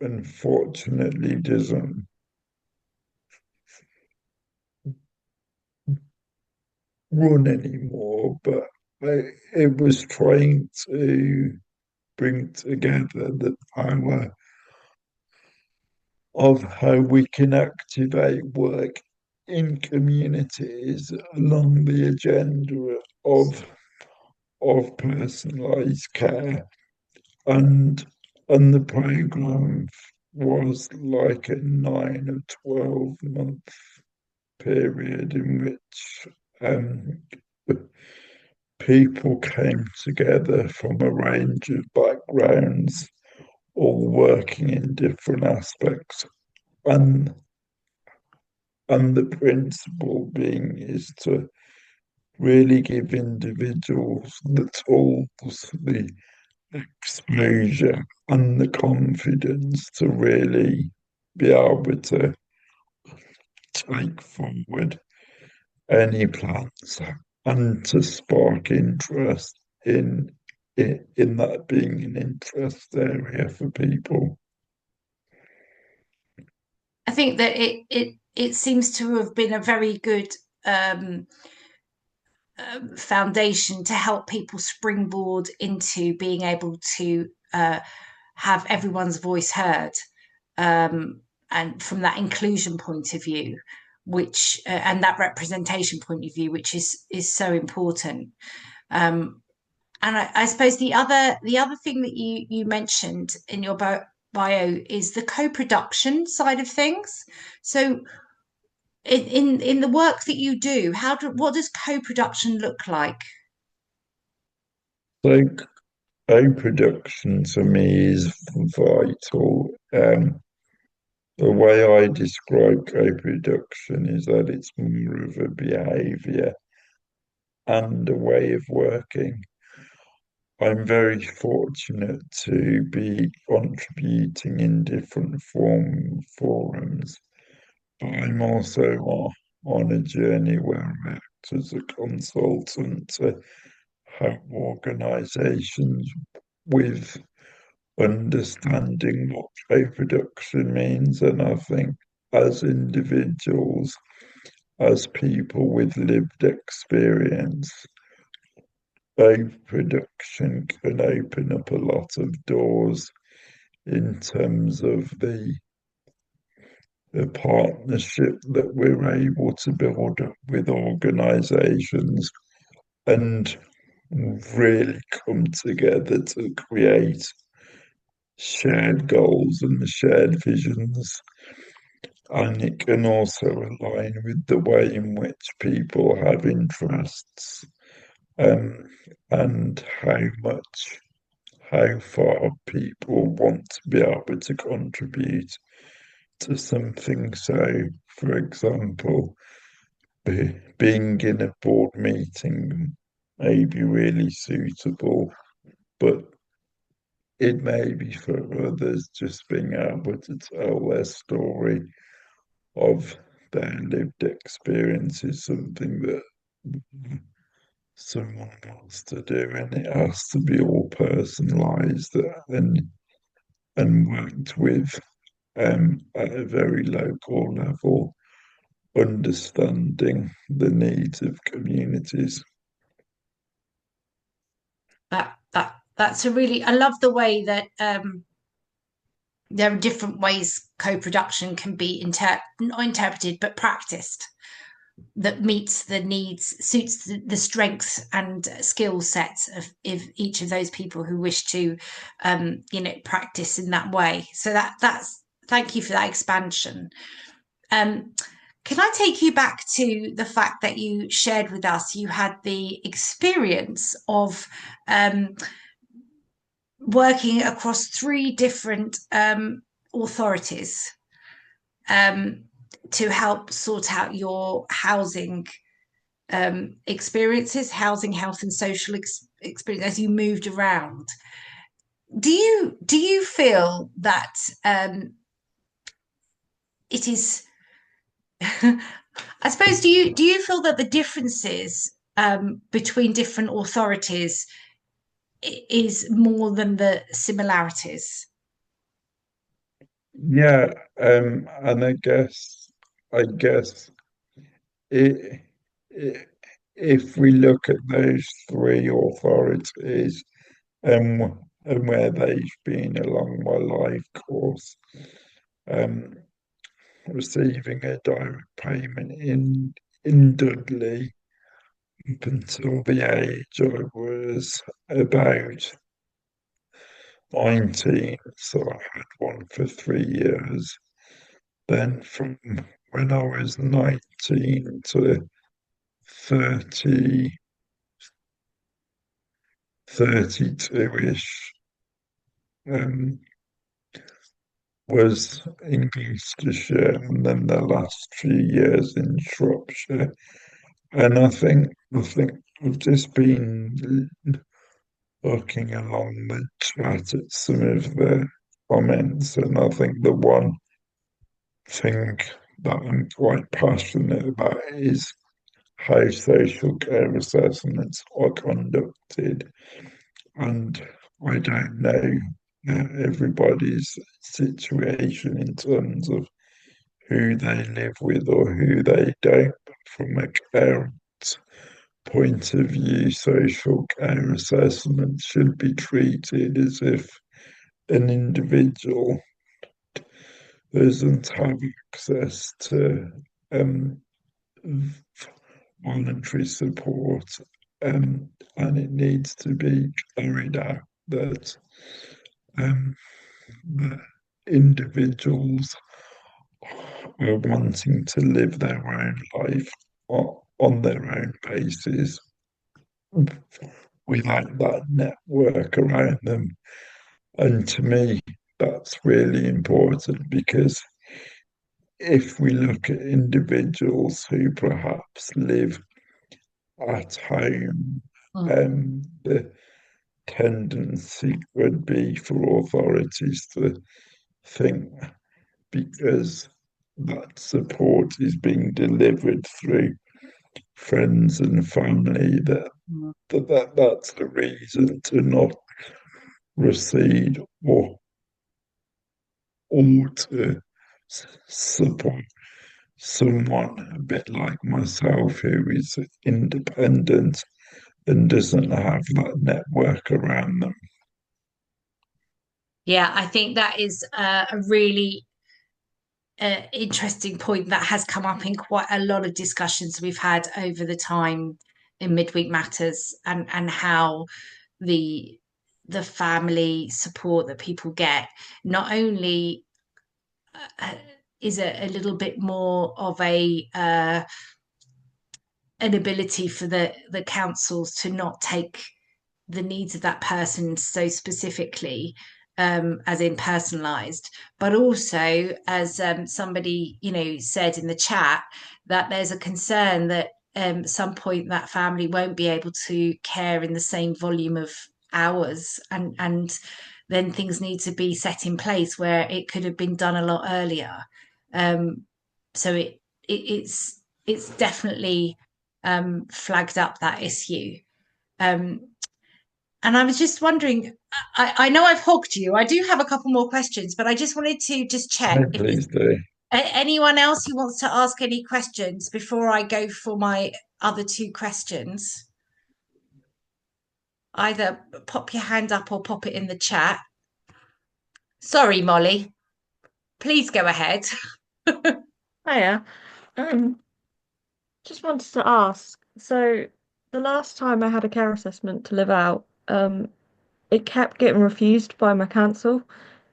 unfortunately doesn't run anymore, but it was trying to bring together the power of how we can activate work in communities along the agenda of personalised care, and the program was like a 9 or 12 month period in which people came together from a range of backgrounds, all working in different aspects. And the principle being is to really give individuals the tools, the exposure, and the confidence to really be able to take forward any plans and to spark interest in that being an interest area for people. I think that it seems to have been a very good um, foundation to help people springboard into being able to have everyone's voice heard, and from that inclusion point of view, which and that representation point of view, which is so important. And I suppose the other thing that you mentioned in your bio is the co-production side of things. So in the work that you do, what does co-production look like? So co-production to me is vital. The way I describe co-production is that it's more of a behaviour and a way of working. I'm very fortunate to be contributing in different forums, but I'm also on a journey where I act as a consultant to help organisations with understanding what co-production means. And I think as individuals, as people with lived experience, co-production can open up a lot of doors in terms of the partnership that we're able to build up with organisations and really come together to create shared goals and shared visions. And it can also align with the way in which people have interests, um, and how far people want to be able to contribute to something. So, for example, being in a board meeting may be really suitable, but it may be for others just being able to tell their story of their lived experience is something that someone wants to do, and it has to be all personalised and worked with at a very local level, understanding the needs of communities. That's a really, I love the way that there are different ways co-production can be not interpreted but practiced, that meets the needs, suits the strengths and skill sets of each of those people who wish to practice in that way. So that's thank you for that expansion. Can I take you back to the fact that you shared with us you had the experience of working across three different authorities to help sort out your housing experiences, housing, health, and social experience as you moved around? Do you feel that it is? I suppose do you feel that the differences between different authorities is more than the similarities? Yeah, and I guess it, it, if we look at those three authorities and where they've been along my life course, um, receiving a direct payment in Dudley up until the age I was about 19, so I had one for 3 years. Then from when I was 19 to 30, 32-ish, um, was in Gloucestershire and then the last few years in Shropshire. And I think I've just been looking along the chat at some of the comments, and I think the one thing that I'm quite passionate about is how social care assessments are conducted. And I don't know everybody's situation in terms of who they live with or who they don't. But from a parent's point of view, social care assessments should be treated as if an individual doesn't have access to um, voluntary support, and it needs to be carried out that um, the individuals are wanting to live their own life on their own basis without that network around them. And to me, that's really important because if we look at individuals who perhaps live at home, the tendency would be for authorities to think because that support is being delivered through friends and family that's the reason to not recede or to support someone a bit like myself who is independent and doesn't have that network around them. Yeah, I think that is a really interesting point that has come up in quite a lot of discussions we've had over the time in Midweek Matters, and how the family support that people get not only is a little bit more of an ability for the councils to not take the needs of that person so specifically, as in personalized, but also as somebody said in the chat, that there's a concern that some point that family won't be able to care in the same volume of hours, and then things need to be set in place where it could have been done a lot earlier. So it's definitely flagged up that issue. And I was just wondering, I know I've hogged you. I do have a couple more questions, but I just wanted to just check if Please do. anyone else who wants to ask any questions before I go for my other two questions. Either pop your hand up or pop it in the chat. Sorry, Molly. Please go ahead. Hiya. Just wanted to ask, so the last time I had a care assessment to live out, it kept getting refused by my council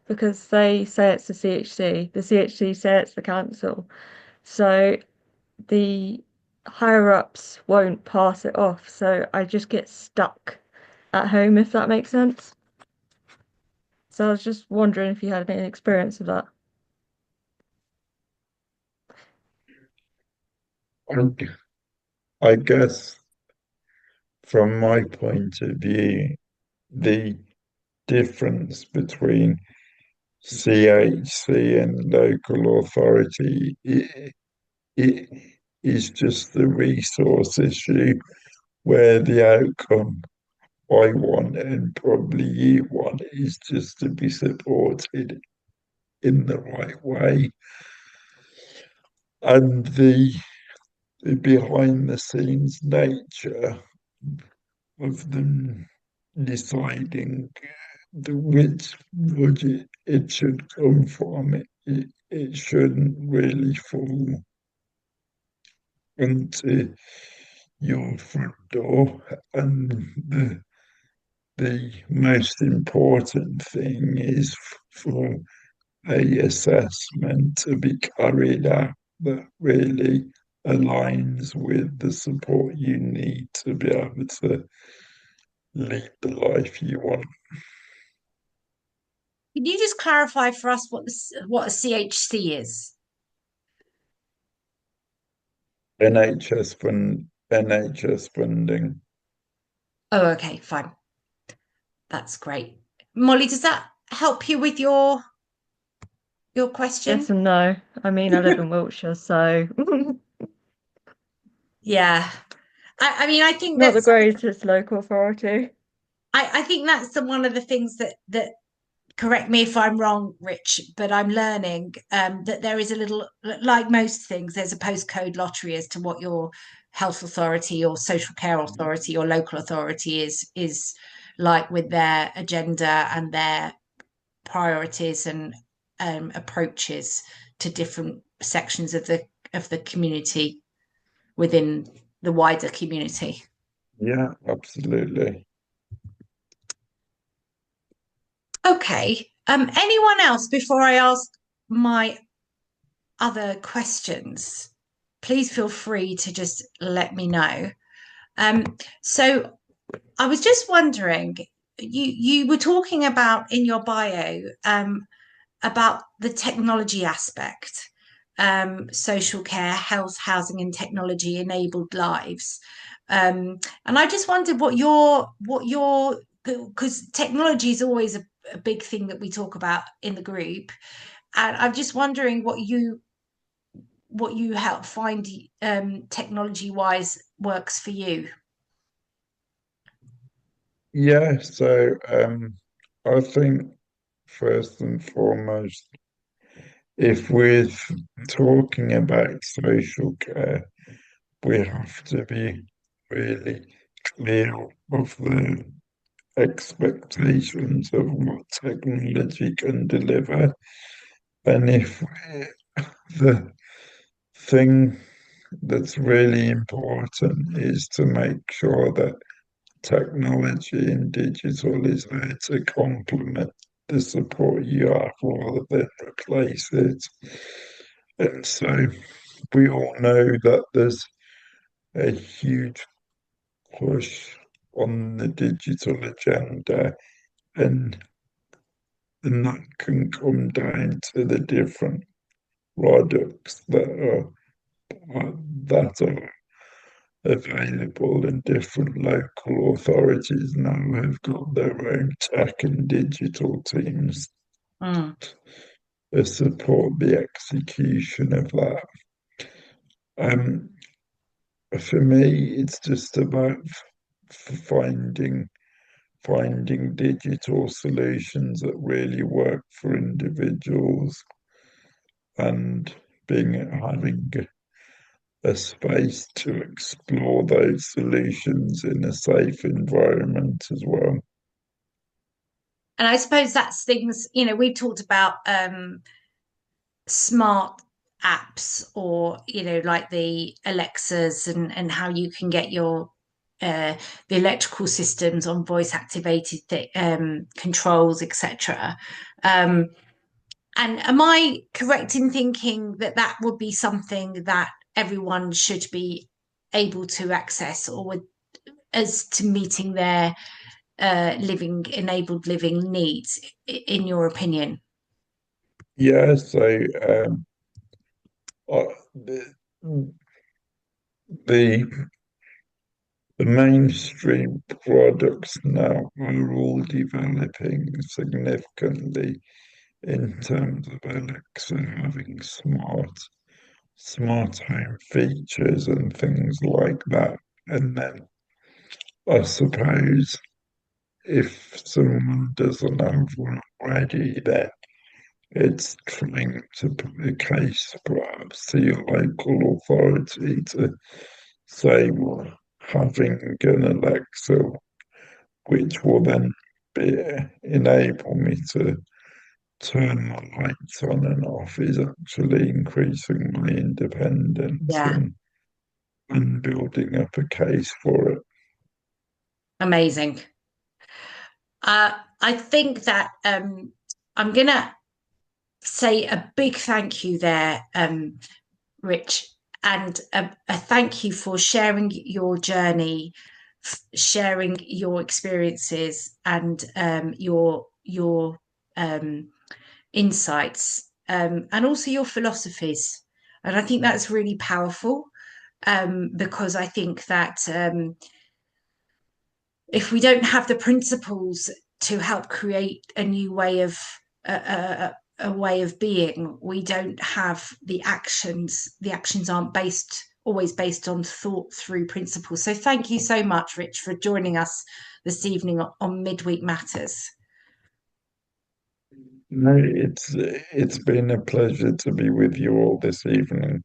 because they say it's the CHC, the CHC say it's the council. So the higher ups won't pass it off, so I just get stuck at home, if that makes sense. So I was just wondering if you had any experience of that. I guess from my point of view, the difference between CHC and local authority it is just the resource issue where the outcome I want and probably you want is just to be supported in the right way. And the behind the scenes nature of them deciding which budget it should come from, it shouldn't really fall into your front door. And the most important thing is for a assessment to be carried out that really aligns with the support you need to be able to lead the life you want. Can you just clarify for us what a CHC is? NHS funding. Oh, okay, fine. That's great. Molly, does that help you with your question? Yes and no. I mean, I live in Wiltshire, so Yeah. I mean, I think not the that's greatest local authority. I think that's one of the things that correct me if I'm wrong, Rich, but I'm learning that there is a little, like most things, there's a postcode lottery as to what your health authority or social care authority or local authority is like with their agenda and their priorities and approaches to different sections of the community within the wider community. Yeah, absolutely. Okay. Anyone else before I ask my other questions? Please feel free to just let me know. So I was just wondering, you were talking about in your bio about the technology aspect, social care, health, housing, and technology enabled lives. And I just wondered what your because technology is always a big thing that we talk about in the group, and I'm just wondering what you help find technology wise works for you. Yeah, so I think first and foremost, if we're talking about social care, we have to be really clear of the expectations of what technology can deliver. And if the thing that's really important is to make sure that technology and digital is there to complement the support you have rather than replace it. And so we all know that there's a huge push on the digital agenda, and that can come down to the different products that are available, and different local authorities now have got their own tech and digital teams Mm. to support the execution of that. Um, for me, it's just about finding digital solutions that really work for individuals, and having a space to explore those solutions in a safe environment as well. And I suppose that's things, we talked about smart apps or, like the Alexas and how you can get your the electrical systems on voice activated controls, etc. And am I correct in thinking that that would be something that everyone should be able to access, or as to meeting their enabled living needs, in your opinion? Yeah, so uh, the, the the mainstream products now are all developing significantly in terms of Alexa having smart home features and things like that. And then I suppose if someone doesn't have one already, then it's trying to put a case perhaps to your local authority to say, well, having an Alexa, which will then enable me to turn my lights on and off, is actually increasing my independence Yeah, and building up a case for it. amazing. I think that I'm gonna say a big thank you there, Rich, and a thank you for sharing your journey sharing your experiences and your insights, and also your philosophies. And I think that's really powerful, because I think that if we don't have the principles to help create a new way of a way of being, we don't have the actions. The actions aren't always based on thought through principles. So thank you so much, Rich, for joining us this evening on Midweek Matters. No, it's been a pleasure to be with you all this evening.